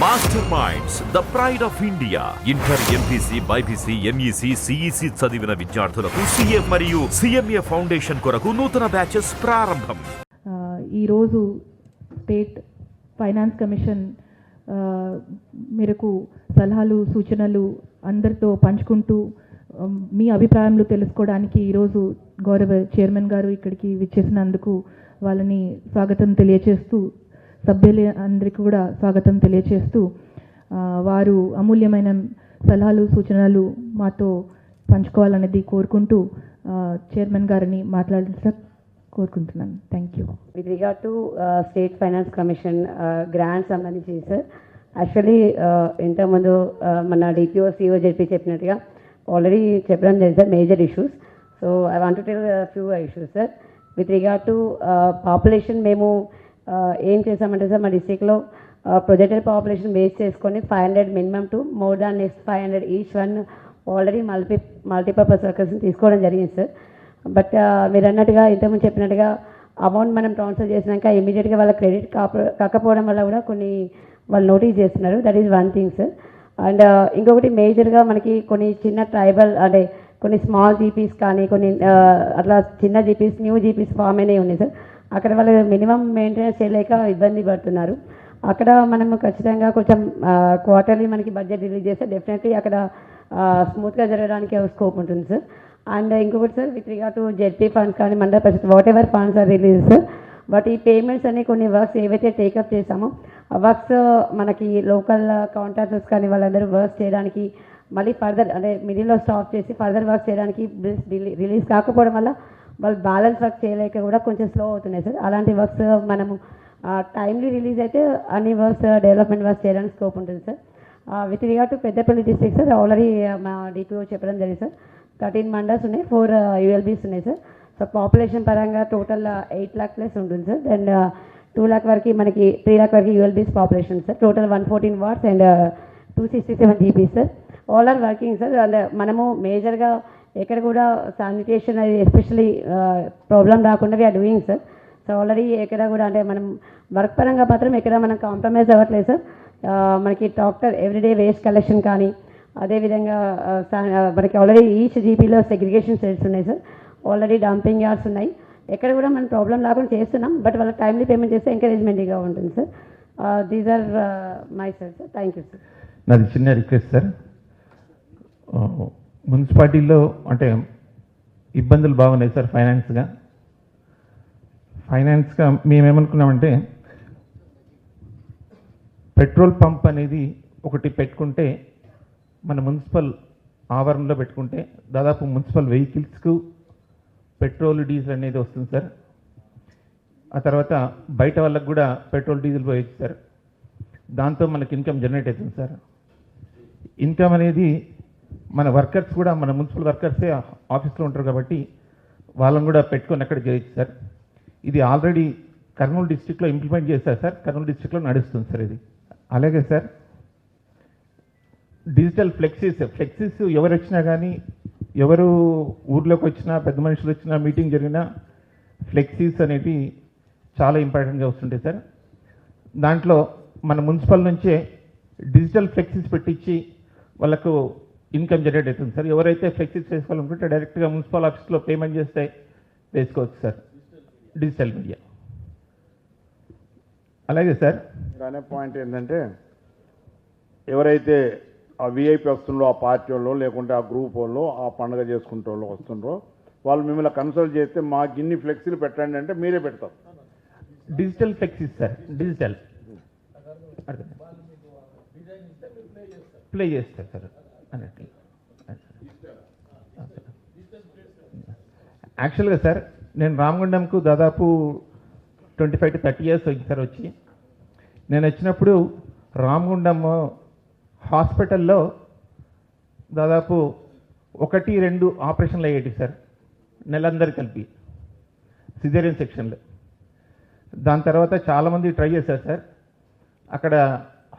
Master minds the pride of India. Inter, MPC, BiPC, MEC, CEC చదివిన విద్యార్థులకు CA మరియు CMA foundation కొరకు నూతన బ్యాచెస్ ప్రారంభం. ఈరోజు స్టేట్ ఫైనాన్స్ కమిషన్ మేరకు సలహాలు సూచనలు అందరితో పంచుకుంటూ మీ అభిప్రాయాలు తెలుసుకోవడానికి ఈరోజు గౌరవ చైర్మన్ గారు ఇక్కడికి విచ్చేసినందుకు వాళ్ళని స్వాగతం తెలియచేస్తూ, సభ్యులు అందరికీ కూడా స్వాగతం తెలియచేస్తూ, వారు అమూల్యమైన సలహాలు సూచనలు మాతో పంచుకోవాలనేది కోరుకుంటూ చైర్మన్ గారిని మాట్లాడాల్సిన కోరుకుంటున్నాను. Thank you. With regard to state finance commission grants సంబంధించి సార్, యాక్చువల్లీ ఇంతకుముందు మన డిపిఓ సిఓ జెడ్పీ చెప్పినట్టుగా ఆల్రెడీ చెప్పడం జరిగింది sir major issues. So I want to tell few issues sir. With regard to population మేము ఏం చేసామంటే సార్, మా డిస్ట్రిక్ట్లో ప్రొజెక్టెడ్ పాపులేషన్ బేస్ చేసుకొని 500 minimum to more than next 500 each one already multipurpose వర్కర్స్ని తీసుకోవడం జరిగింది సార్. బట్ మీరు అన్నట్టుగా ఇంతకుముందు చెప్పినట్టుగా అమౌంట్ మనం ట్రాన్స్ఫర్ చేసినాక ఇమీడియట్గా వాళ్ళ క్రెడిట్ కాకపోవడం వల్ల కూడా కొన్ని వాళ్ళు నోటీస్ చేస్తున్నారు. That is one thing sir. And ఇంకొకటి మేజర్గా మనకి కొన్ని చిన్న ట్రైబల్ అంటే కొన్ని స్మాల్ జీపీస్ కానీ కొన్ని అట్లా చిన్న జీపీస్ న్యూ జీపీస్ ఫామ్ అయినవి ఉన్నాయి సార్. అక్కడ వాళ్ళు మినిమం మెయింటెనెన్స్ చేయలేక ఇబ్బంది పడుతున్నారు. అక్కడ మనము ఖచ్చితంగా కొంచెం క్వార్టర్లీ మనకి బడ్జెట్ రిలీజ్ చేస్తే డెఫినెట్లీ అక్కడ స్మూత్గా జరగడానికి స్కోప్ ఉంటుంది సార్. అండ్ ఇంకొకటి sir, with regard to ZP funds కానీ Mandal Parishad whatever funds are release sir, but ఈ పేమెంట్స్ అనే కొన్ని వర్క్స్ ఏవైతే టేకప్ చేసామో ఆ వర్క్స్ మనకి లోకల్ కాంట్రాక్టర్స్ కానీ వాళ్ళందరూ వర్క్స్ చేయడానికి మళ్ళీ ఫర్దర్ అంటే మిడిల్లో స్టాప్ చేసి ఫర్దర్ వర్క్ చేయడానికి రిలీజ్ కాకపోవడం వల్ల వాళ్ళు బ్యాలెన్స్ వర్క్ చేయలేక కూడా కొంచెం స్లో అవుతున్నాయి సార్. అలాంటి వర్క్స్ మనము టైమ్లీ రిలీజ్ అయితే అన్ని వర్క్స్ డెవలప్మెంట్ వర్క్స్ చేయడానికి స్కోప్ ఉంటుంది sir. With regard to Peddapalli district sir, already మా డిపిఓ చెప్పడం జరిగింది సార్. 13 మండల్స్ ఉన్నాయి, 4 యూఎల్బీస్ ఉన్నాయి సార్. సో పాపులేషన్ పరంగా టోటల్ 8 lakh ప్లస్ ఉంటుంది సార్. అండ్ 2 lakh వరకు మనకి 3 lakh వరకు ULBs population sir. Total 114 wards and 267 GBs sir. All are working sir. And మనము మేజర్గా ఎక్కడ కూడా శానిటేషన్ అది ఎస్పెషల్లీ ప్రాబ్లం రాకుండా we are doing sir. So already ఎక్కడ కూడా అంటే మనం వర్క్ పరంగా మాత్రం ఎక్కడ మనం కాంప్రమైజ్ అవ్వట్లేదు సార్. మనకి డాక్టర్ ఎవ్రీడే వేస్ట్ కలెక్షన్ కానీ అదేవిధంగా మనకి ఆల్రెడీ ఈచ్ జీపీలో సెగ్రిగేషన్ సెల్స్ ఉన్నాయి సార్. ఆల్రెడీ డంపింగ్ యార్డ్స్ ఉన్నాయి. ఎక్కడ కూడా మనం ప్రాబ్లం రాకుండా చేస్తున్నాం. బట్ వాళ్ళకి టైమ్లీ పేమెంట్ చేస్తే ఎంకరేజ్మెంట్గా ఉంటుంది sir. These are my sir. Thank you sir. నాది చిన్న రిక్వెస్ట్ సార్, మున్సిపాలిటీలో అంటే ఇబ్బందులు బాగున్నాయి సార్. ఫైనాన్స్గా మేమేమనుకున్నామంటే పెట్రోల్ పంప్ అనేది ఒకటి పెట్టుకుంటే మన మున్సిపల్ ఆవరణలో పెట్టుకుంటే దాదాపు మున్సిపల్ వెహికల్స్కు పెట్రోల్ డీజిల్ అనేది వస్తుంది సార్. ఆ తర్వాత బయట వాళ్ళకు కూడా పెట్రోల్ డీజిల్ పోయచ్చు సార్. దాంతో మనకి ఇన్కమ్ జనరేట్ అవుతుంది సార్. ఇన్కమ్ అనేది మన వర్కర్స్ కూడా మన మున్సిపల్ వర్కర్సే ఆఫీస్లో ఉంటారు కాబట్టి వాళ్ళని కూడా పెట్టుకొని అక్కడ చేయొచ్చు సార్. ఇది ఆల్రెడీ కర్నూలు డిస్ట్రిక్ట్లో ఇంప్లిమెంట్ చేశారు సార్. కర్నూలు డిస్ట్రిక్ట్లో నడుస్తుంది సార్ ఇది. అలాగే సార్ డిజిటల్ ఫ్లెక్సీస్ ఎవరు వచ్చినా కానీ ఎవరు ఊర్లోకి వచ్చినా పెద్ద మనుషులు వచ్చినా మీటింగ్ జరిగినా ఫ్లెక్సీస్ అనేవి చాలా ఇంపార్టెంట్గా వస్తుంటాయి సార్. దాంట్లో మన మున్సిపల్ నుంచే డిజిటల్ ఫ్లెక్సీస్ పెట్టించి వాళ్ళకు ఇన్కమ్ జనరేట్ అవుతుంది సార్. ఎవరైతే ఫ్లెక్సీస్ వేసుకోవాలనుకుంటే డైరెక్ట్గా మున్సిపల్ ఆఫీస్లో పేమెంట్ చేస్తే వేసుకోవచ్చు సార్, డిజిటల్ మీడియా. అలాగే సార్ అనే పాయింట్ ఏంటంటే ఎవరైతే ఆ విఐపి వస్తుండ్రో ఆ పార్టీ వాళ్ళు లేకుంటే ఆ గ్రూప్ వాళ్ళు ఆ పండుగ చేసుకుంటే వాళ్ళు వస్తుండ్రో వాళ్ళు మిమ్మల్ని కన్సల్ట్ చేస్తే మాకు ఇన్ని ఫ్లెక్సీలు పెట్టండి అంటే మీరే పెడతారు. Digital flexies sir, digital play చేస్తారు సార్ అన్నట్టు. యాక్చువల్గా సార్ నేను రామగుండంకు దాదాపు 25 to 30 years అయింది సార్ వచ్చి. నేను వచ్చినప్పుడు రామగుండం హాస్పిటల్లో దాదాపు 1-2 ఆపరేషన్లు అయ్యేటి సార్ నెలందరూ కలిపి సిజేరియన్ సెక్షన్లో. దాని తర్వాత చాలామంది ట్రై చేశారు సార్. అక్కడ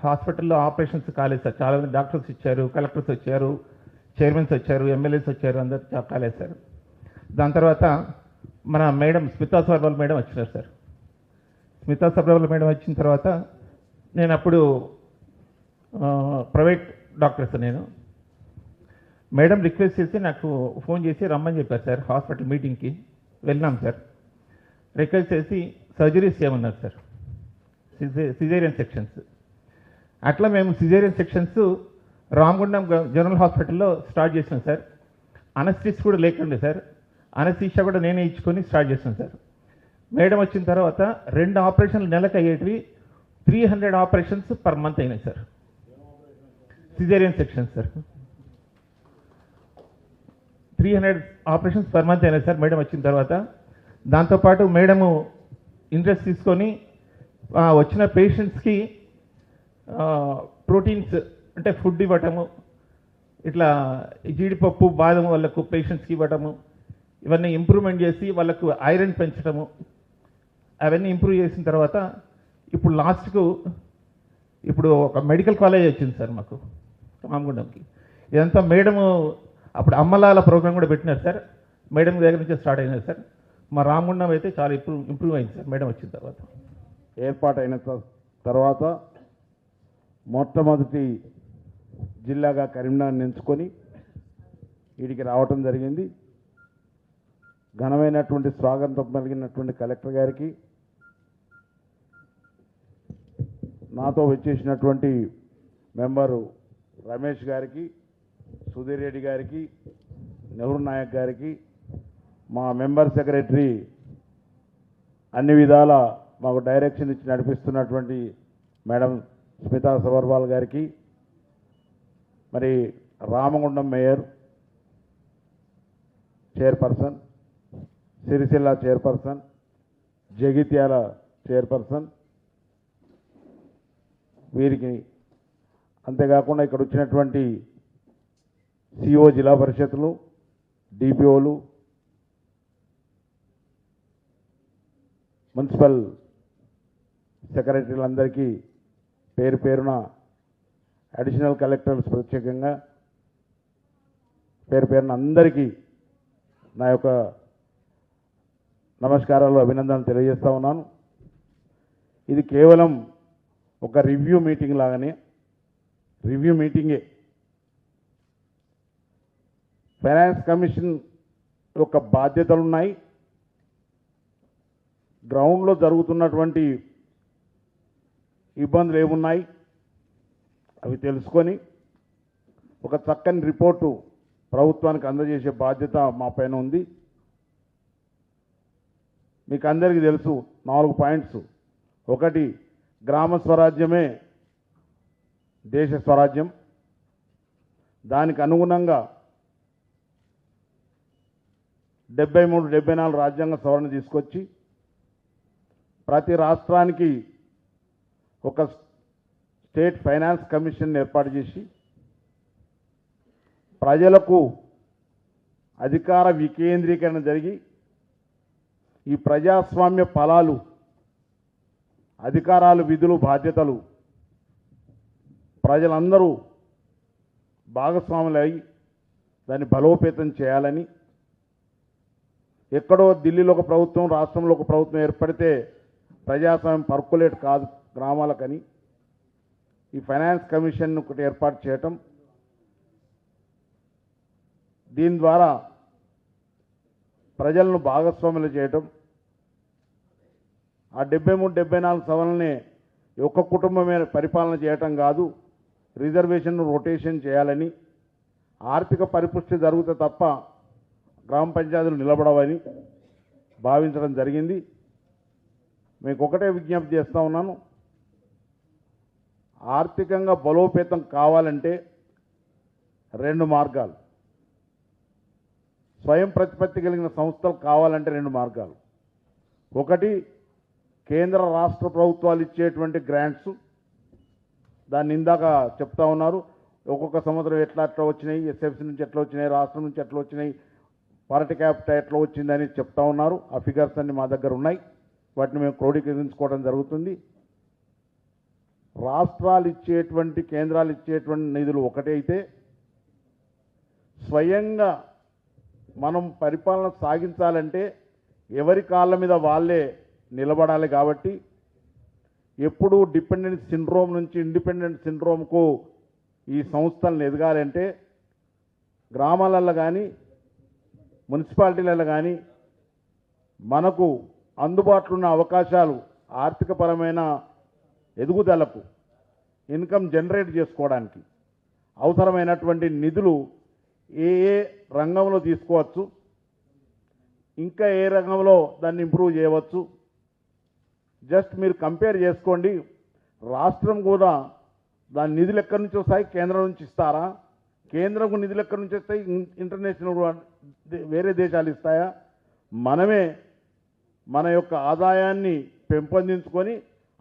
హాస్పిటల్లో ఆపరేషన్స్ కాలేదు సార్. చాలామంది డాక్టర్స్ ఇచ్చారు, కలెక్టర్స్ వచ్చారు, చైర్మన్స్ వచ్చారు, ఎమ్మెల్యేస్ వచ్చారు, అందరు కాలేదు సార్. దాని తర్వాత మన మేడం స్మితా సబర్వాల్ మేడం వచ్చినారు సార్. స్మితా సబర్వాల్ మేడం వచ్చిన తర్వాత నేను అప్పుడు ప్రైవేట్ డాక్టర్ సార్ నేను. మేడం రిక్వెస్ట్ చేసి నాకు ఫోన్ చేసి రమ్మని చెప్పారు సార్ హాస్పిటల్ మీటింగ్కి. వెళ్ళినాం సార్. రిక్వెస్ట్ చేసి సర్జరీస్ చేయమన్నారు సార్, సిజేరియన్ సెక్షన్స్. అట్లా మేము సిజేరియన్ సెక్షన్స్ రామగుండం జనరల్ హాస్పిటల్లో స్టార్ట్ చేసాం సార్. అనస్థిస్ కూడా లేకుండే సార్, అనస్థీషియా కూడా నేనే ఇచ్చుకొని స్టార్ట్ చేసాను సార్. మేడం వచ్చిన తర్వాత 2 ఆపరేషన్లు నెలకు అయ్యేటివి 300 ఆపరేషన్స్ పర్ మంత్ అయినాయి sir, caesarean sections sir. 300 operations per month అయినాయి సార్ మేడం వచ్చిన తర్వాత. దాంతోపాటు మేడము ఇంట్రెస్ట్ తీసుకొని వచ్చిన పేషెంట్స్కి ప్రోటీన్స్ అంటే ఫుడ్ ఇవ్వటము, ఇట్లా జీడిపప్పు బాదం వాళ్ళకు పేషెంట్స్కి ఇవ్వటము, ఇవన్నీ ఇంప్రూవ్మెంట్ చేసి వాళ్ళకు ఐరన్ పెంచడము, అవన్నీ ఇంప్రూవ్ చేసిన తర్వాత ఇప్పుడు లాస్ట్కు ఇప్పుడు ఒక మెడికల్ కాలేజ్ వచ్చింది సార్ మాకు రామగుండంకి. ఇదంతా మేడము అప్పుడు అమ్మలాల ప్రోగ్రామ్ కూడా పెట్టినారు సార్, మేడం దగ్గర నుంచే స్టార్ట్ అయినారు సార్. మా రామగుండం అయితే చాలా ఇంప్రూవ్ అయింది సార్ మేడం వచ్చిన తర్వాత. ఏర్పాటైన తర్వాత మొట్టమొదటి జిల్లాగా కరీంనగర్ని ఎంచుకొని వీడికి రావటం జరిగింది. ఘనమైనటువంటి స్వాగతం కలిగినటువంటి కలెక్టర్ గారికి, నాతో వచ్చేసినటువంటి మెంబరు రమేష్ గారికి, సుధీర్ రెడ్డి గారికి, నెహ్రూ నాయక్ గారికి, మా మెంబర్ సెక్రటరీ అన్ని విధాల మాకు డైరెక్షన్ ఇచ్చి నడిపిస్తున్నటువంటి మేడం స్మితా సబర్వాల్ గారికి, మరి Ramagundam mayor chairperson, Sircilla chairperson, Jagtial chairperson, వీరికి అంతేకాకుండా ఇక్కడ వచ్చినటువంటి సిఓ జిల్లా పరిషత్లు, డిపిఓలు, మున్సిపల్ సెక్రటరీలందరికీ పేరు పేరున, అడిషనల్ కలెక్టర్స్ ప్రత్యేకంగా పేరు పేరున అందరికీ నా యొక్క నమస్కారాలు, అభినందనలు తెలియజేస్తా ఉన్నాను. ఇది కేవలం ఒక రివ్యూ మీటింగ్ లాగానే, రివ్యూ మీటింగే. ఫైనాన్స్ కమిషన్ యొక్క బాధ్యతలు ఉన్నాయి. గ్రౌండ్లో జరుగుతున్నటువంటి ఇబ్బందులు ఏమున్నాయి అవి తెలుసుకొని ఒక చక్కని రిపోర్టు ప్రభుత్వానికి అందజేసే బాధ్యత మా పైన ఉంది. మీకు అందరికీ తెలుసు 4 పాయింట్స్. ఒకటి, గ్రామ స్వరాజ్యమే దేశ స్వరాజ్యం. దానికి అనుగుణంగా 73, 74 రాజ్యాంగ సవరణ తీసుకొచ్చి ప్రతి రాష్ట్రానికి ఒక స్టేట్ ఫైనాన్స్ కమిషన్ ఏర్పాటు చేసి ప్రజలకు అధికార వికేంద్రీకరణ జరిగి ఈ ప్రజాస్వామ్య ఫలాలు, అధికారాలు, విధులు, బాధ్యతలు ప్రజలందరూ భాగస్వాములై దాన్ని బలోపేతం చేయాలని, ఎక్కడో ఢిల్లీలో ఒక ప్రభుత్వం, రాష్ట్రంలో ఒక ప్రభుత్వం ఏర్పడితే ప్రజాస్వామ్యం పర్కులేట్ కాదు గ్రామాలకని ఈ ఫైనాన్స్ కమిషన్ ఒకటి ఏర్పాటు చేయటం, దీని ద్వారా ప్రజలను భాగస్వాములు చేయటం, ఆ 73, 74 సవరణని ఒక్క కుటుంబమే పరిపాలన చేయటం కాదు, రిజర్వేషన్ రొటేషన్ చేయాలని, ఆర్థిక పరిపుష్టి జరిగితే తప్ప గ్రామ పంచాయతీలు నిలబడవని భావించడం జరిగింది. మీకు ఒకటే విజ్ఞప్తి చేస్తూ ఉన్నాను, ఆర్థికంగా బలోపేతం కావాలంటే 2 మార్గాలు, స్వయం ప్రతిపత్తి కలిగిన సంస్థలు కావాలంటే 2 మార్గాలు. ఒకటి, కేంద్ర రాష్ట్ర ప్రభుత్వాలు ఇచ్చేటువంటి గ్రాంట్స్, దాన్ని ఇందాక చెప్తా ఉన్నారు, ఒక్కొక్క సంవత్సరం ఎట్లా వచ్చినాయి, ఎస్ఎఫ్సి నుంచి ఎట్లా వచ్చినాయి, రాష్ట్రం నుంచి ఎట్లా వచ్చినాయి, పార్టీ క్యాపిటల్ ఎట్లా వచ్చిందని చెప్తా ఉన్నారు. ఆ ఫిగర్స్ అన్ని మా దగ్గర ఉన్నాయి, వాటిని మేము క్రోడీకరించుకోవడం జరుగుతుంది. రాష్ట్రాలు ఇచ్చేటువంటి, కేంద్రాలు ఇచ్చేటువంటి నిధులు ఒకటే అయితే స్వయంగా మనం పరిపాలన సాగించాలంటే ఎవరి కాళ్ళ మీద వాళ్ళే నిలబడాలి. కాబట్టి ఎప్పుడూ డిపెండెన్స్ సిండ్రోమ్ నుంచి ఇండిపెండెంట్ సిండ్రోమ్కు ఈ సంస్థలను ఎదగాలంటే గ్రామాలలో కానీ మున్సిపాలిటీలలో కానీ మనకు అందుబాటులో ఉన్న అవకాశాలు ఆర్థికపరమైన ఎదుగుదలకు ఇన్కమ్ జనరేట్ చేసుకోవడానికి అవసరమైనటువంటి నిధులు ఏ ఏ రంగంలో తీసుకోవచ్చు, ఇంకా ఏ రంగంలో దాన్ని ఇంప్రూవ్ చేయవచ్చు. జస్ట్ మీరు కంపేర్ చేసుకోండి. రాష్ట్రం కూడా దాని నిధులు ఎక్కడి నుంచి వస్తాయి, కేంద్రం నుంచి ఇస్తారా, కేంద్రంకు నిధులు ఎక్కడి నుంచి వస్తాయి, ఇంటర్నేషనల్ వేరే దేశాలు ఇస్తాయా, మనమే మన యొక్క ఆదాయాన్ని పెంపొందించుకొని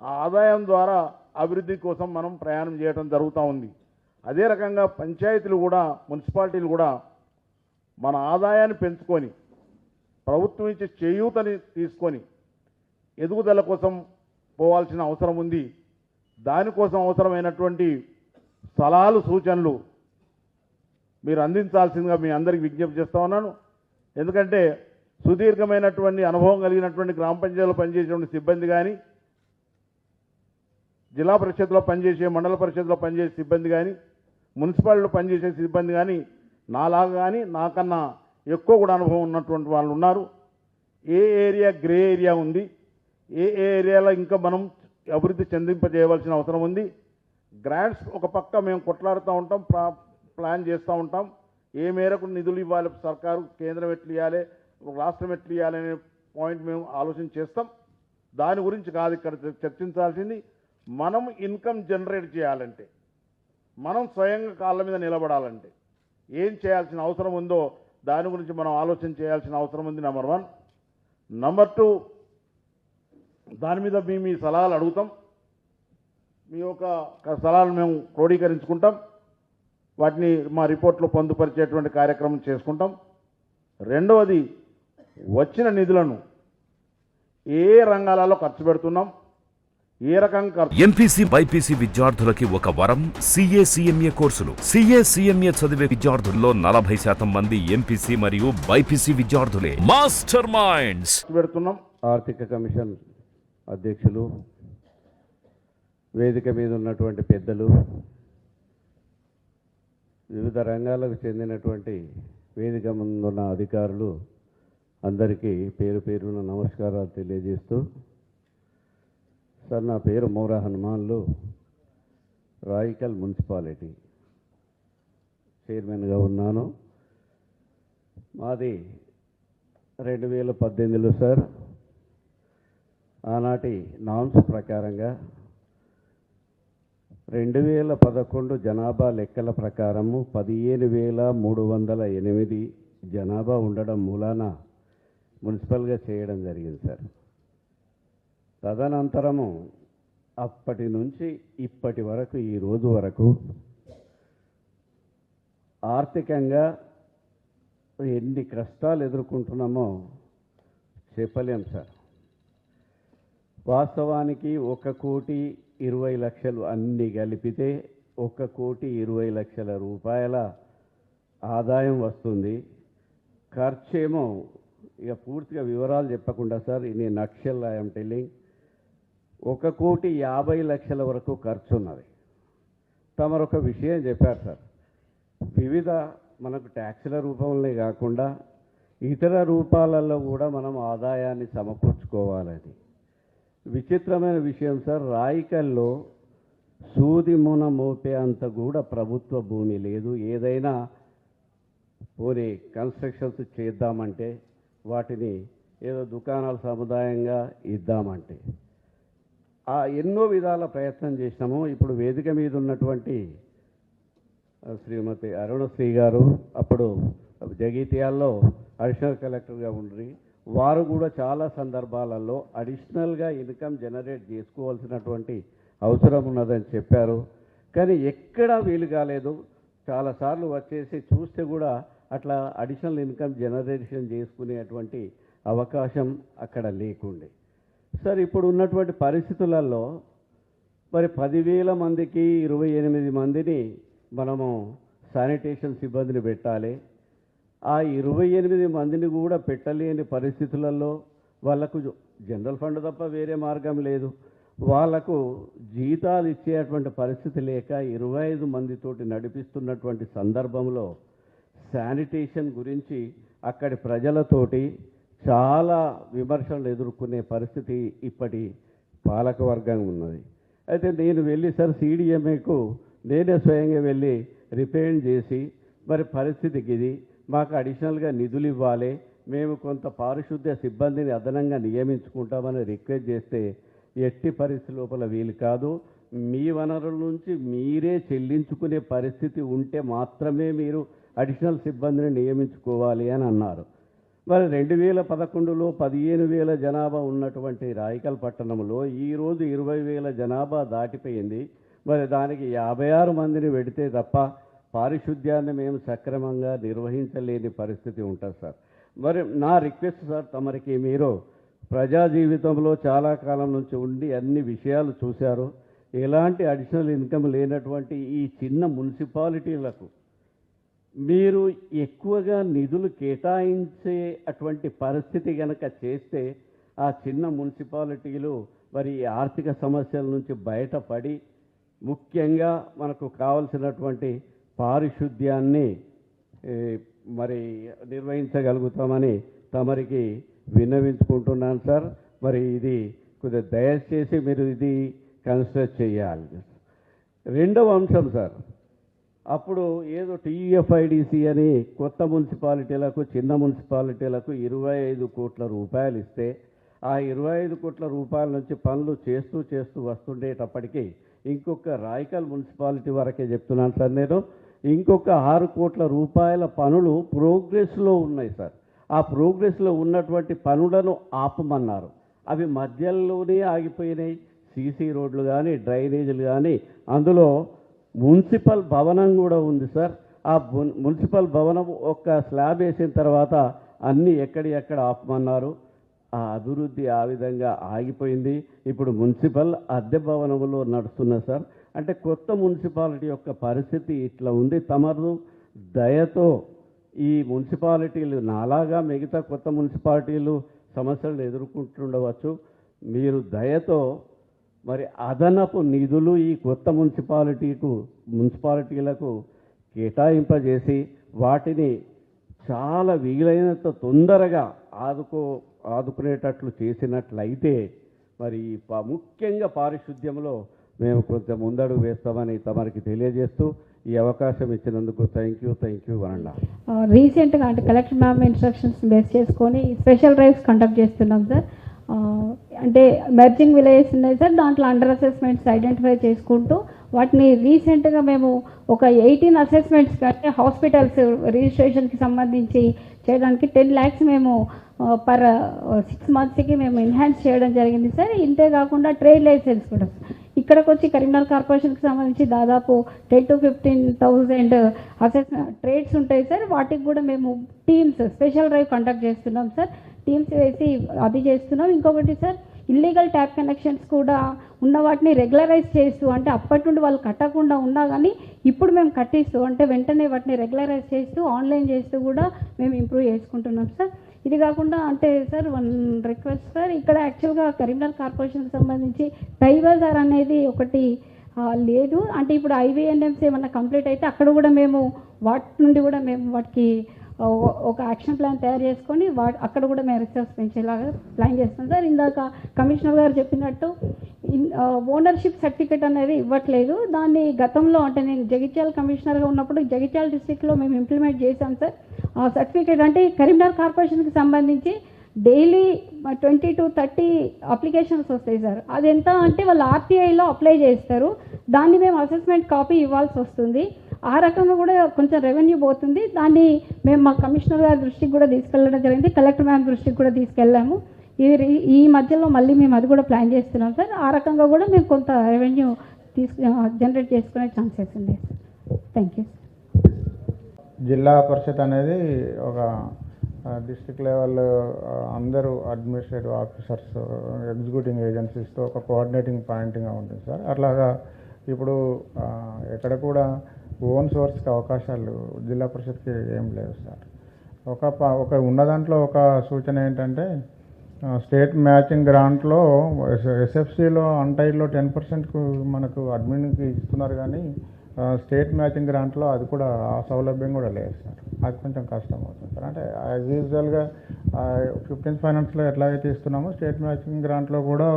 ఆ ఆదాయం ద్వారా అభివృద్ధి కోసం మనం ప్రయాణం చేయడం జరుగుతూ ఉంది. అదే రకంగా పంచాయతీలు కూడా మున్సిపాలిటీలు కూడా మన ఆదాయాన్ని పెంచుకొని ప్రభుత్వం ఇచ్చే చేయూతని తీసుకొని ఎదుగుదల కోసం పోవాల్సిన అవసరం ఉంది. దానికోసం అవసరమైనటువంటి సలహాలు సూచనలు మీరు అందించాల్సిందిగా మీ అందరికీ విజ్ఞప్తి చేస్తా ఉన్నాను. ఎందుకంటే సుదీర్ఘమైనటువంటి అనుభవం కలిగినటువంటి గ్రామ పంచాయతీలో పనిచేసేటువంటి సిబ్బంది కానీ, జిల్లా పరిషత్లో పనిచేసే, మండల పరిషత్లో పనిచేసే సిబ్బంది కానీ, మున్సిపాలిటీలో పనిచేసే సిబ్బంది కానీ నాలాగా కానీ నాకన్నా ఎక్కువ కూడా అనుభవం ఉన్నటువంటి వాళ్ళు ఉన్నారు. ఏ ఏరియా గ్రే ఏరియా ఉంది, ఏ ఏరియాలో ఇంకా మనం అభివృద్ధి చెందింపజేయవలసిన అవసరం ఉంది. గ్రాంట్స్ ఒక పక్క మేము కొట్లాడుతూ ఉంటాం, ప్లాన్ చేస్తూ ఉంటాం. ఏ మేరకు నిధులు ఇవ్వాలి సర్కారు, కేంద్రం ఎట్లు ఇవ్వాలి, రాష్ట్రం ఎట్లు ఇవ్వాలి అనే పాయింట్ మేము ఆలోచన చేస్తాం. దాని గురించి కాదు ఇక్కడ చర్చించాల్సింది. మనం ఇన్కమ్ జనరేట్ చేయాలంటే, మనం స్వయంగా కాళ్ళ మీద నిలబడాలంటే ఏం చేయాల్సిన అవసరం ఉందో దాని గురించి మనం ఆలోచన చేయాల్సిన అవసరం ఉంది. నెంబర్ 1. నెంబర్ 2, దాని మీద మీ సలహాలు అడుగుతాం. మీ యొక్క సలహాలు మేము క్రోడీకరించుకుంటాం. వాటిని మా రిపోర్ట్లో పొందుపరిచేటువంటి కార్యక్రమం చేసుకుంటాం. రెండవది, వచ్చిన నిధులను ఏ రంగాలలో ఖర్చు పెడుతున్నాం, ఏ రకంగా ఎంపీసీ బైపీసీ విద్యార్థులకి ఒక వరం CA/CMA కోర్సులు. CA/CMA చదివే విద్యార్థుల్లో 40% మంది ఎంపీసీ మరియు బైపీసీ విద్యార్థులే. మాస్టర్ మైండ్స్ పెడుతున్నాం. ఆర్థిక కమిషన్ అధ్యక్షులు, వేదిక మీద ఉన్నటువంటి పెద్దలు, వివిధ రంగాలకు చెందినటువంటి వేదిక ముందున్న అధికారులు అందరికీ పేరు పేరున నమస్కారాలు తెలియజేస్తూ, సార్ నా పేరు మోరా హనుమాన్లు, రాయికల్ మున్సిపాలిటీ చైర్మన్గా ఉన్నాను. మాది 2018లో సార్ ఆనాటి నామ్స్ ప్రకారంగా 2011 జనాభా లెక్కల ప్రకారము 15,308 జనాభా ఉండడం మూలాన మున్సిపల్గా చేయడం జరిగింది సార్. తదనంతరము అప్పటి నుంచి ఇప్పటి వరకు ఈ రోజు వరకు ఆర్థికంగా ఎన్ని కష్టాలు ఎదుర్కొంటున్నామో చెప్పలేం సార్. వాస్తవానికి 1,20,00,000 అన్నీ కలిపితే 1,20,00,000 రూపాయల ఆదాయం వస్తుంది. ఖర్చేమో ఇక పూర్తిగా వివరాలు చెప్పకుండా సార్, నేను నక్షల్ ఐఎమ్ టెల్లింగ్, 1,50,00,000 వరకు ఖర్చు ఉన్నది. తమరొక విషయం చెప్పారు సార్, వివిధ మనకు ట్యాక్సుల రూపంలో కాకుండా ఇతర రూపాలలో కూడా మనం ఆదాయాన్ని సమకూర్చుకోవాలని. విచిత్రమైన విషయం సార్, రాయికల్లో సూది మున మోపే అంత కూడా ప్రభుత్వ భూమి లేదు. ఏదైనా పోనీ కన్స్ట్రక్షన్స్ చేద్దామంటే, వాటిని ఏదో దుకాణాల సముదాయంగా ఇద్దామంటే ఎన్నో విధాల ప్రయత్నం చేసినాము. ఇప్పుడు వేదిక మీద ఉన్నటువంటి శ్రీమతి అరుణశ్రీ గారు అప్పుడు జగిత్యాల్లో అడిషనల్ కలెక్టర్గా ఉండి, వారు కూడా చాలా సందర్భాలలో అడిషనల్గా ఇన్కమ్ జనరేట్ చేసుకోవాల్సినటువంటి అవసరం ఉన్నదని చెప్పారు. కానీ ఎక్కడా వీలు కాలేదు. చాలాసార్లు వచ్చేసి చూస్తే కూడా అట్లా అడిషనల్ ఇన్కమ్ జనరేషన్ చేసుకునేటువంటి అవకాశం అక్కడ లేకుండే. సార్ ఇప్పుడు ఉన్నటువంటి పరిస్థితులలో మరి 10,000 మందికి 28 మందిని మనము శానిటేషన్ సిబ్బందిని పెట్టాలి. ఆ 28 మందిని కూడా పెట్టలేని పరిస్థితులలో వాళ్ళకు జనరల్ ఫండ్ తప్ప వేరే మార్గం లేదు. వాళ్లకు జీతాలు ఇచ్చేటువంటి పరిస్థితి లేక 25 మందితోటి నడిపిస్తున్నటువంటి సందర్భంలో శానిటేషన్ గురించి అక్కడి ప్రజలతోటి చాలా విమర్శలు ఎదుర్కొనే పరిస్థితి ఇప్పటి పాలకవర్గం ఉన్నది. అయితే నేను వెళ్ళి సార్ సిడిఎంఏకు నేనే స్వయంగా వెళ్ళి రిప్రజెంట్ చేసి మరి పరిస్థితికి ఇది మాకు అడిషనల్గా నిధులు ఇవ్వాలి, మేము కొంత పారిశుద్ధ్య సిబ్బందిని అదనంగా నియమించుకుంటామని రిక్వెస్ట్ చేస్తే ఎట్టి పరిస్థితి లోపల వీలు కాదు, మీ వనరుల నుంచి మీరే చెల్లించుకునే పరిస్థితి ఉంటే మాత్రమే మీరు అడిషనల్ సిబ్బందిని నియమించుకోవాలి అని అన్నారు. మరి 2011లో 15,000 జనాభా ఉన్నటువంటి రాయికల్ పట్టణంలో ఈరోజు 20,000 జనాభా దాటిపోయింది. మరి దానికి 56 మందిని పెడితే తప్ప పారిశుద్ధ్యాన్ని మేము సక్రమంగా నిర్వహించలేని పరిస్థితి ఉంటుంది సార్. మరి నా రిక్వెస్ట్ సార్, తమరికి మీరు ప్రజా జీవితంలో చాలా కాలం నుంచి ఉండి అన్ని విషయాలు చూశారు. ఎలాంటి అడిషనల్ ఇన్కమ్ లేనటువంటి ఈ చిన్న మున్సిపాలిటీలకు మీరు ఎక్కువగా నిధులు కేటాయించే అటువంటి పరిస్థితి కనుక చేస్తే ఆ చిన్న మున్సిపాలిటీలు మరి ఆర్థిక సమస్యల నుంచి బయటపడి ముఖ్యంగా మనకు కావలసినటువంటి పారిశుద్ధ్యాన్ని మరి నిర్వహించగలుగుతామని తమరికి విన్నవించుకుంటున్నాను సార్. మరి ఇది కొద్దిగా దయచేసి మీరు ఇది కన్సిడర్ చేయాలి. రెండవ అంశం సార్, అప్పుడు ఏదో టీఎఫ్ఐడిసి అని కొత్త మున్సిపాలిటీలకు చిన్న మున్సిపాలిటీలకు 25 కోట్ల రూపాయలు ఇస్తే ఆ 25 కోట్ల రూపాయల నుంచి పనులు చేస్తూ వస్తుండేటప్పటికీ ఇంకొక రాయికల్ మున్సిపాలిటీ వరకే చెప్తున్నాను సార్ నేను, ఇంకొక 6 కోట్ల రూపాయల పనులు ప్రోగ్రెస్లో ఉన్నాయి సార్. ఆ ప్రోగ్రెస్లో ఉన్నటువంటి పనులను ఆపమన్నారు. అవి మధ్యలోనే ఆగిపోయినాయి. సీసీ రోడ్లు కానీ డ్రైనేజీలు కానీ, అందులో మున్సిపల్ భవనం కూడా ఉంది సార్. ఆ మున్సిపల్ భవనం ఒక్క స్లాబ్ వేసిన తర్వాత అన్నీ ఎక్కడ ఆపమన్నారు. ఆ అభివృద్ధి ఆ విధంగా ఆగిపోయింది. ఇప్పుడు మున్సిపల్ అద్దె భవనంలో నడుస్తున్నది సార్. అంటే కొత్త మున్సిపాలిటీ యొక్క పరిస్థితి ఇట్లా ఉంది. తమరు దయతో ఈ మున్సిపాలిటీలు నాలాగా మిగతా కొత్త మున్సిపాలిటీలు సమస్యలను ఎదుర్కొంటుండవచ్చు, మీరు దయతో మరి అదనపు నిధులు ఈ కొత్త మున్సిపాలిటీలకు కేటాయింపజేసి వాటిని చాలా వీలైనంత తొందరగా ఆదుకునేటట్లు చేసినట్లయితే మరి ముఖ్యంగా పారిశుద్ధ్యంలో మేము కొంచెం ముందడుగు వేస్తామని తమరికి తెలియజేస్తూ ఈ అవకాశం ఇచ్చినందుకు థ్యాంక్ యూ వనండా. రీసెంట్గా అంటే కలెక్టర్ మ్యామ్ ఇన్స్ట్రక్షన్స్ బేస్ చేసుకొని స్పెషల్ డ్రైవ్స్ కండక్ట్ చేస్తున్నాం సార్. అంటే మెర్జింగ్ విలేజెస్ ఉన్నాయి సార్, దాంట్లో అండర్ అసెస్మెంట్స్ ఐడెంటిఫై చేసుకుంటూ వాటిని రీసెంట్గా మేము ఒక 18 అసెస్మెంట్స్ కంటే హాస్పిటల్స్ రిజిస్ట్రేషన్కి సంబంధించి చేయడానికి 10 lakhs మేము పర్ 6 monthsకి మేము ఎన్హాన్స్ చేయడం జరిగింది సార్. ఇంతే కాకుండా ట్రేడ్ లైసెన్స్ కూడా ఇక్కడికి వచ్చి కరీంనగర్ కార్పొరేషన్కి సంబంధించి దాదాపు 10,000 to 15,000 ట్రేడ్స్ ఉంటాయి సార్. వాటికి కూడా మేము టీమ్స్ స్పెషల్ డ్రైవ్ కండక్ట్ చేస్తున్నాం సార్. టీమ్స్ వేసి అది చేస్తున్నాం. ఇంకొకటి సార్, ఇల్లీగల్ ట్యాప్ కనెక్షన్స్ కూడా ఉన్న వాటిని రెగ్యులరైజ్ చేస్తూ, అంటే అప్పటి నుండి వాళ్ళు కట్టకుండా ఉన్నా కానీ ఇప్పుడు మేము కట్టిస్తూ, అంటే వెంటనే వాటిని రెగ్యులరైజ్ చేస్తూ ఆన్లైన్ చేస్తూ కూడా మేము ఇంప్రూవ్ చేసుకుంటున్నాం సార్. ఇది కాకుండా అంటే సార్ వన్ రిక్వెస్ట్ సార్, ఇక్కడ యాక్చువల్గా కరీంనగర్ కార్పొరేషన్కి సంబంధించి టై బజార్ అనేది ఒకటి లేదు. అంటే ఇప్పుడు ఐవీఎన్ఎంసీ ఏమన్నా కంప్లీట్ అయితే అక్కడ కూడా మేము వాటి నుండి కూడా మేము వాటికి ఒక యాక్షన్ ప్లాన్ తయారు చేసుకొని అక్కడ కూడా మేము రిసోర్స్ పెంచేలాగా ప్లాన్ చేస్తాం సార్. ఇందాక కమిషనర్ గారు చెప్పినట్టు ఓనర్షిప్ సర్టిఫికేట్ అనేది ఇవ్వట్లేదు. దాన్ని గతంలో అంటే నేను జగిత్యాల కమిషనర్గా ఉన్నప్పుడు జగిత్యాల డిస్ట్రిక్ట్లో మేము ఇంప్లిమెంట్ చేశాం సార్. ఆ సర్టిఫికేట్ అంటే కరీంనగర్ కార్పొరేషన్కి సంబంధించి డైలీ 20 to 30 అప్లికేషన్స్ వస్తాయి సార్. అది ఎంత అంటే వాళ్ళు ఆర్టీఐలో అప్లై చేస్తారు, దాన్ని మేము అసెస్మెంట్ కాపీ ఇవ్వాల్సి వస్తుంది. ఆ రకంగా కూడా కొంచెం రెవెన్యూ పోతుంది. దాన్ని మేము మా కమిషనర్ గారి దృష్టికి కూడా తీసుకెళ్ళడం జరిగింది, కలెక్టర్ మ్యామ్ దృష్టికి కూడా తీసుకెళ్ళాము. ఈ మధ్యలో మళ్ళీ మేము అది కూడా ప్లాన్ చేస్తున్నాం సార్. ఆ రకంగా కూడా మేము కొంత రెవెన్యూ జనరేట్ చేసుకునే ఛాన్సెస్ ఉంది. Thank you. జిల్లా పరిషత్ అనేది ఒక డిస్ట్రిక్ట్ లెవెల్ అందరూ అడ్మినిస్ట్రేటివ్ ఆఫీసర్స్ ఎగ్జిక్యూటింగ్ ఏజెన్సీస్తో ఒక కోఆర్డినేటింగ్ పాయింట్గా ఉంటుంది సార్. అట్లాగా ఇప్పుడు ఎక్కడ కూడా ఓన్ సోర్స్కి అవకాశాలు జిల్లా పరిషత్కి ఏం లేవు సార్. ఒక ఉన్న దాంట్లో ఒక సూచన ఏంటంటే స్టేట్ మ్యాచింగ్ గ్రాంట్లో ఎస్ఎఫ్సిలో అన్టైడ్లో 10%కు మనకు అడ్మిన్కి ఇస్తున్నారు, కానీ స్టేట్ మ్యాచింగ్ గ్రాంట్లో అది కూడా ఆ సౌలభ్యం కూడా లేదు సార్. అది కొంచెం కష్టం అవుతుంది సార్. అంటే యాజ్ యూజువల్గా 15th ఫైనాన్స్లో ఎట్లాగైతే ఇస్తున్నామో స్టేట్ మ్యాచింగ్ గ్రాంట్లో కూడా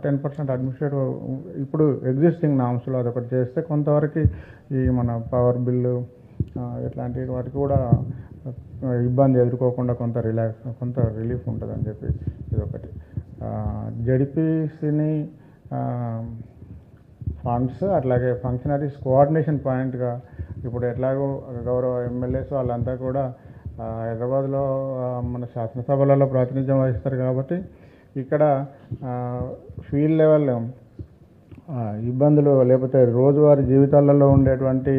10% అడ్మినిస్ట్రేటివ్ ఇప్పుడు ఎగ్జిస్టింగ్ నామ్స్లో అదొకటి చేస్తే కొంతవరకు ఈ మన పవర్ బిల్లు ఇట్లాంటి వాటికి కూడా ఇబ్బంది ఎదుర్కోకుండా కొంత రిలీఫ్ ఉంటుందని చెప్పి ఇదొకటి. జడిపిసిని ఫండ్స్ అట్లాగే ఫంక్షనరీస్ కోఆర్డినేషన్ పాయింట్గా ఇప్పుడు ఎట్లాగో గౌరవ ఎమ్మెల్యేస్ వాళ్ళంతా కూడా హైదరాబాద్లో మన శాసనసభలలో ప్రాతినిధ్యం వహిస్తారు కాబట్టి ఇక్కడ ఫీల్డ్ లెవెల్ ఇబ్బందులు లేకపోతే రోజువారీ జీవితాలలో ఉండేటువంటి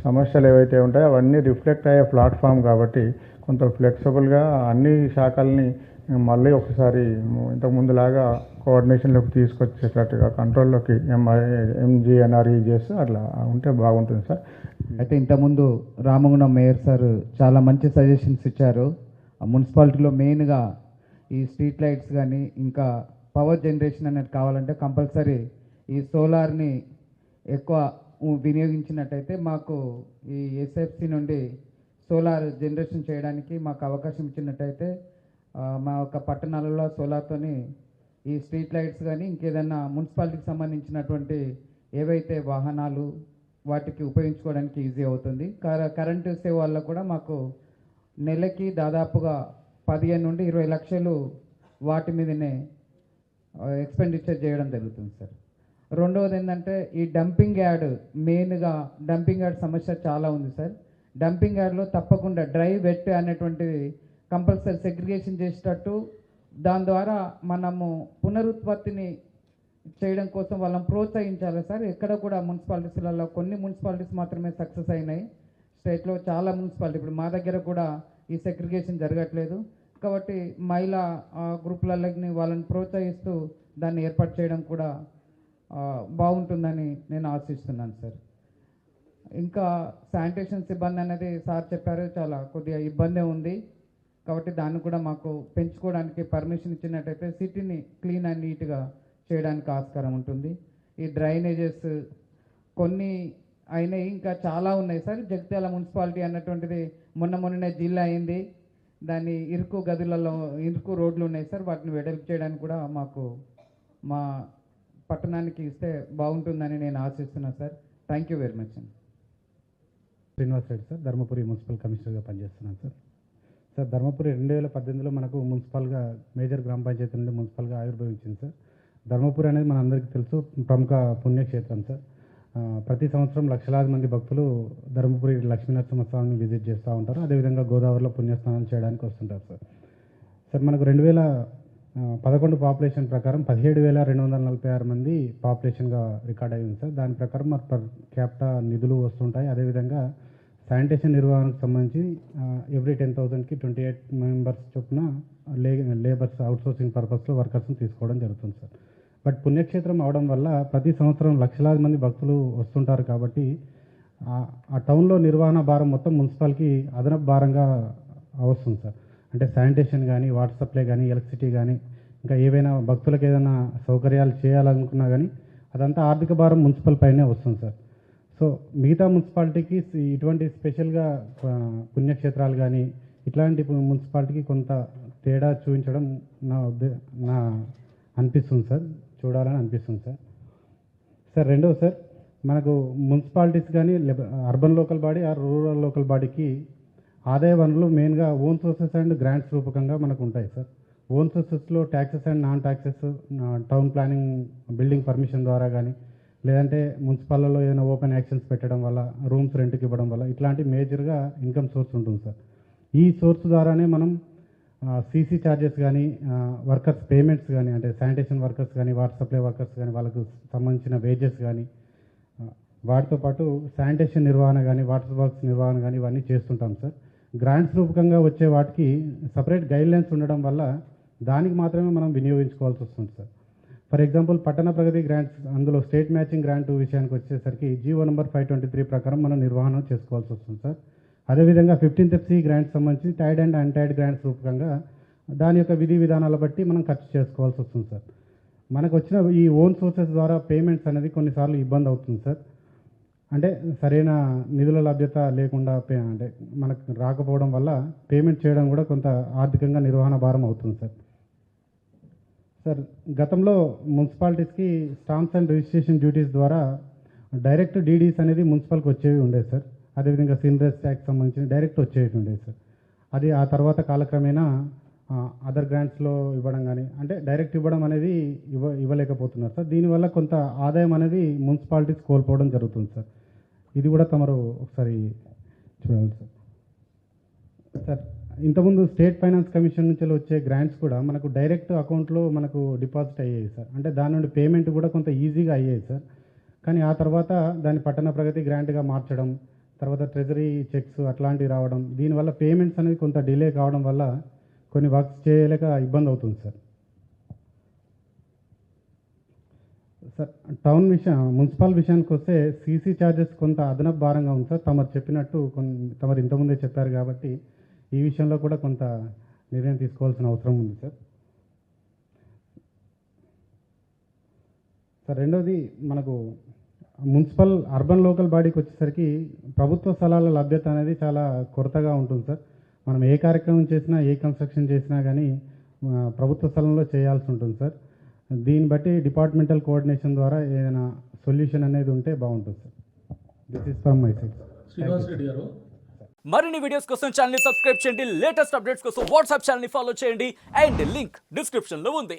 సమస్యలు ఏవైతే ఉంటాయో అవన్నీ రిఫ్లెక్ట్ అయ్యే ప్లాట్ఫామ్ కాబట్టి కొంత ఫ్లెక్సిబుల్గా అన్ని శాఖల్ని మళ్ళీ ఒకసారి ఇంతకుముందులాగా కోఆర్డినేషన్లోకి తీసుకొచ్చేటట్టుగా కంట్రోల్లోకి ఎంజీఎన్ఆర్ఈ చేసి అట్లా ఉంటే బాగుంటుంది సార్. అయితే ఇంతకుముందు రామగుండం మేయర్ సార్ చాలా మంచి సజెషన్స్ ఇచ్చారు. మున్సిపాలిటీలో మెయిన్గా ఈ స్ట్రీట్ లైట్స్ కానీ ఇంకా పవర్ జనరేషన్ అనేది కావాలంటే కంపల్సరీ ఈ సోలార్ని ఎక్కువ వినియోగించినట్టయితే మాకు ఈ ఎస్ఎఫ్సి నుండి సోలార్ జనరేషన్ చేయడానికి మాకు అవకాశం ఇచ్చినట్టయితే మా యొక్క పట్టణాలలో సోలార్తోని ఈ స్ట్రీట్ లైట్స్ కానీ ఇంకేదన్నా మున్సిపాలిటీకి సంబంధించినటువంటి ఏవైతే వాహనాలు వాటికి ఉపయోగించుకోవడానికి ఈజీ అవుతుంది. కరెంటు సేవ వల్ల కూడా మాకు నెలకి దాదాపుగా 15 నుండి 20 లక్షలు వాటి మీదనే ఎక్స్పెండిచర్ చేయడం జరుగుతుంది సార్. రెండవది ఏంటంటే ఈ డంపింగ్ యార్డ్, మెయిన్గా డంపింగ్ యార్డ్ సమస్య చాలా ఉంది సార్. డంపింగ్ యార్డ్లో తప్పకుండా డ్రై వెట్ అనేటువంటిది కంపల్సరీ సెగ్రిగేషన్ చేసేటట్టు, దాని ద్వారా మనము పునరుత్పత్తిని చేయడం కోసం వాళ్ళని ప్రోత్సహించాలి సార్. ఎక్కడ కూడా మున్సిపాలిటీస్లలో కొన్ని మున్సిపాలిటీస్ మాత్రమే సక్సెస్ అయినాయి. స్టేట్లో చాలా మున్సిపాలిటీ ఇప్పుడు మా దగ్గర కూడా ఈ సెగ్రిగేషన్ జరగట్లేదు. కాబట్టి మహిళా గ్రూపులకి వాళ్ళని ప్రోత్సహిస్తూ దాన్ని ఏర్పాటు చేయడం కూడా బాగుంటుందని నేను ఆశిస్తున్నాను సార్. ఇంకా శానిటేషన్ సిబ్బంది అనేది సార్ చెప్పారు, చాలా కొద్దిగా ఇబ్బందే ఉంది. కాబట్టి దాన్ని కూడా మాకు పెంచుకోవడానికి పర్మిషన్ ఇచ్చినట్టయితే సిటీని క్లీన్ అండ్ నీట్గా చేయడానికి ఆస్కారం ఉంటుంది. ఈ డ్రైనేజెస్ కొన్ని అయినాయి, ఇంకా చాలా ఉన్నాయి సార్. జగిత్యాల మున్సిపాలిటీ అన్నటువంటిది మొన్ననే జిల్లా అయింది. దాని ఇరుకు గదులలో ఇరుకు రోడ్లు ఉన్నాయి సార్. వాటిని వెడల్పు చేయడానికి కూడా మాకు మా పట్టణానికి ఇస్తే బాగుంటుందని నేను ఆశిస్తున్నాను sir. Thank you very much అండి. శ్రీనివాస్ రెడ్డి సార్, ధర్మపురి మున్సిపల్ కమిషనర్గా పనిచేస్తున్నాను సార్. సార్, ధర్మపురి 2018లో మనకు మున్సిపల్గా మేజర్ గ్రామ పంచాయతీ నుండి మున్సిపల్గా ఆవిర్భవించింది సార్. ధర్మపురి అనేది మన అందరికీ తెలుసు, ప్రముఖ పుణ్యక్షేత్రం సార్. ప్రతి సంవత్సరం లక్షలాది మంది భక్తులు ధర్మపురి లక్ష్మీనరసింహస్వామిని విజిట్ చేస్తూ ఉంటారు. అదేవిధంగా గోదావరిలో పుణ్యస్నానాలు చేయడానికి వస్తుంటారు సార్. సార్, మనకు 2011 పాపులేషన్ ప్రకారం 17,246 మంది పాపులేషన్గా రికార్డ్ అయ్యింది సార్. దాని ప్రకారం మరి పర్ క్యాపిటా నిధులు వస్తుంటాయి. అదేవిధంగా శానిటేషన్ నిర్వహణకు సంబంధించి ఎవ్రీ 10,000కి 28 మెంబర్స్ చొప్పున లేబర్స్ అవుట్సోర్సింగ్ పర్పస్లో వర్కర్స్ని తీసుకోవడం జరుగుతుంది సార్. బట్ పుణ్యక్షేత్రం అవడం వల్ల ప్రతి సంవత్సరం లక్షలాది మంది భక్తులు వస్తుంటారు కాబట్టి ఆ టౌన్లో నిర్వహణ భారం మొత్తం మున్సిపాలిటీకి అదనపు భారంగా వస్తుంది సార్. అంటే శానిటేషన్ కానీ, వాటర్ సప్లై కానీ, ఎలక్ట్రిసిటీ కానీ, ఇంకా ఏవైనా భక్తులకు ఏదైనా సౌకర్యాలు చేయాలనుకున్నా కానీ అదంతా ఆర్థిక భారం మున్సిపల్ పైనే వస్తుంది సార్. సో మిగతా మున్సిపాలిటీకి ఇటువంటి స్పెషల్గా పుణ్యక్షేత్రాలు కానీ ఇట్లాంటి మున్సిపాలిటీకి కొంత తేడా చూపించడం నా అనిపిస్తుంది సార్, చూడాలని అనిపిస్తుంది సార్. సార్, రెండవ సార్, మనకు మున్సిపాలిటీస్ కానీ urban local body or rural local బాడీకి ఆదాయ వనరులు మెయిన్గా ఓన్ సోర్సెస్ అండ్ గ్రాంట్స్ రూపకంగా మనకు ఉంటాయి సార్. ఓన్ సోర్సెస్లో taxes and non taxes, town planning building permission ద్వారా కానీ, లేదంటే మున్సిపాల్లో ఏదైనా ఓపెన్ యాక్షన్స్ పెట్టడం వల్ల, రూమ్స్ రెంట్కి ఇవ్వడం వల్ల ఇట్లాంటి మేజర్గా ఇన్కమ్ సోర్స్ ఉంటుంది సార్. ఈ సోర్స్ ద్వారానే మనం సీసీ ఛార్జెస్ కానీ, వర్కర్స్ పేమెంట్స్ కానీ, అంటే శానిటేషన్ వర్కర్స్ కానీ, వాటర్ సప్లై వర్కర్స్ కానీ వాళ్ళకు సంబంధించిన వేజెస్ కానీ, వాటితో పాటు శానిటేషన్ నిర్వహణ కానీ, వాటర్ వర్క్స్ నిర్వహణ కానీ ఇవన్నీ చేస్తుంటాం సార్. గ్రాంట్స్ రూపకంగా వచ్చే వాటికి సపరేట్ గైడ్లైన్స్ ఉండడం వల్ల దానికి మాత్రమే మనం వినియోగించుకోవాల్సి వస్తుంది సార్. ఫర్ ఎగ్జాంపుల్ పట్టణ ప్రగతి గ్రాంట్స్, అందులో స్టేట్ మ్యాచింగ్ గ్రాంట్ విషయానికి వచ్చేసరికి జీవో నెంబర్ 523 ప్రకారం మనం నిర్వహణ చేసుకోవాల్సి వస్తుంది సార్. అదేవిధంగా 15th FC గ్రాంట్స్ సంబంధించి టైడ్ అండ్ అన్టైడ్ గ్రాంట్స్ రూపకంగా దాని యొక్క విధి విధానాల బట్టి మనం ఖర్చు చేసుకోవాల్సి వస్తుంది సార్. మనకు వచ్చిన ఈ ఓన్ సోర్సెస్ ద్వారా పేమెంట్స్ అనేది కొన్నిసార్లు ఇబ్బంది అవుతుంది సార్. అంటే సరైన నిధుల లభ్యత లేకుండా అంటే మనకు రాకపోవడం వల్ల పేమెంట్ చేయడం కూడా కొంత ఆర్థికంగా నిర్వహణ భారం అవుతుంది సార్. సార్ గతంలో మున్సిపాలిటీస్కి స్టాంప్స్ అండ్ రిజిస్ట్రేషన్ డ్యూటీస్ ద్వారా డైరెక్ట్ డీడీస్ అనేది మున్సిపల్కి వచ్చేవి ఉండేది సార్. అదేవిధంగా సిన్రెస్ ట్యాక్స్ సంబంధించి డైరెక్ట్ వచ్చేవి ఉండేది సార్. అది ఆ తర్వాత కాలక్రమేణా అదర్ గ్రాంట్స్లో ఇవ్వడం కానీ అంటే డైరెక్ట్ ఇవ్వడం అనేది ఇవ్వలేకపోతున్నారు సార్. దీనివల్ల కొంత ఆదాయం అనేది మున్సిపాలిటీస్ కోల్పోవడం జరుగుతుంది సార్. ఇది కూడా తమరు ఒకసారి చూడాలి సార్. సార్ ఇంతకుముందు స్టేట్ ఫైనాన్స్ కమిషన్ నుంచి వచ్చే గ్రాంట్స్ కూడా మనకు డైరెక్ట్ అకౌంట్లో మనకు డిపాజిట్ అయ్యాయి సార్. అంటే దాని నుండి పేమెంట్ కూడా కొంత ఈజీగా అయ్యాయి సార్. కానీ ఆ తర్వాత దాన్ని పట్టణ ప్రగతి గ్రాంట్గా మార్చడం, తర్వాత ట్రెజరీ చెక్స్ అట్లాంటివి రావడం, దీనివల్ల పేమెంట్స్ అనేది కొంత డిలే కావడం వల్ల కొన్ని వర్క్స్ చేయలేక ఇబ్బంది అవుతుంది సార్. సార్ టౌన్ మున్సిపల్ విషయానికి వస్తే సీసీ ఛార్జెస్ కొంత అదనపు భారంగా ఉంది సార్. తమరు చెప్పినట్టు తమరు ఇంతకుముందే చెప్పారు కాబట్టి ఈ విషయంలో కూడా కొంత నిర్ణయం తీసుకోవాల్సిన అవసరం ఉంది సార్. సార్ రెండవది మనకు మున్సిపల్ అర్బన్ లోకల్ బాడీకి వచ్చేసరికి ప్రభుత్వ స్థలాల లభ్యత అనేది చాలా కొరతగా ఉంటుంది సార్. మనం ఏ కార్యక్రమం చేసినా ఏ కన్స్ట్రక్షన్ చేసినా కానీ ప్రభుత్వ స్థలంలో చేయాల్సి ఉంటుంది సార్. దీన్ని బట్టి డిపార్ట్మెంటల్ కోఆర్డినేషన్ ద్వారా ఏదైనా సొల్యూషన్ అనేది ఉంటే బాగుంటుంది sir. This is from my side. Srinivas Reddy గారు, మరిన్ని వీడియోస్ కోసం ఛానల్ ని సబ్స్క్రైబ్ చేయండి. లేటెస్ట్ అప్డేట్స్ కోసం వాట్సాప్ ఛానల్ ని ఫాలో చేయండి. అండ్ లింక్ డిస్క్రిప్షన్ లో ఉంది.